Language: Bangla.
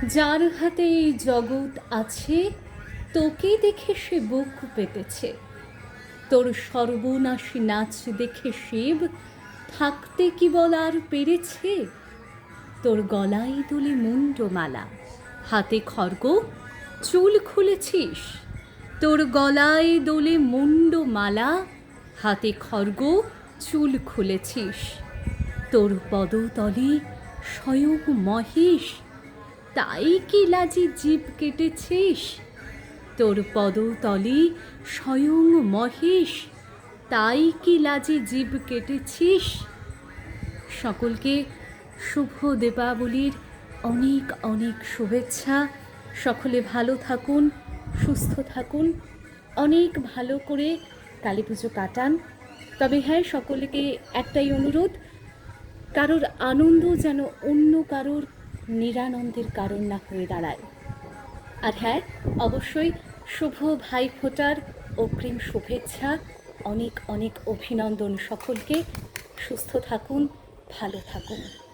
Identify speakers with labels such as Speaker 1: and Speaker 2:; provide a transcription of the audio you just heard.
Speaker 1: যার হাতে এই জগৎ আছে, তোকে দেখে সে বুক পেতেছে। তোর সর্বনাশী নাচ দেখে শিব থাকতে কি বলার পেরেছে। তোর গলায় দুলে মুন্ডমালা, হাতে খড়গ, চুল খুলেছিস। তোর গলায় দোলে মুন্ডমালা, হাতে খড়গ, চুল খুলেছিস। তোর পদতলে স্বয়ং মহেশ, তাই কি লাজি জিভ কেটেছিস। তোর পদতলে স্বয়ং মহেশ, তাই কি লাজি জিভ কেটেছিস। সকলকে শুভ দীপাবলির অনেক অনেক শুভেচ্ছা। সকলে ভালো থাকুন, সুস্থ থাকুন, অনেক ভালো করে কালী পুজো কাটান। তবে হ্যাঁ, সকলকে একটাই অনুরোধ, কারোর আনন্দ যেন অন্য কারোর নিরানন্দের কারণ না হয়ে দাঁড়ায়। আর হ্যাঁ, অবশ্যই শুভ ভাইফোঁটার অগ্রিম শুভেচ্ছা, অনেক অনেক অভিনন্দন সকলকে। সুস্থ থাকুন, ভালো থাকুন।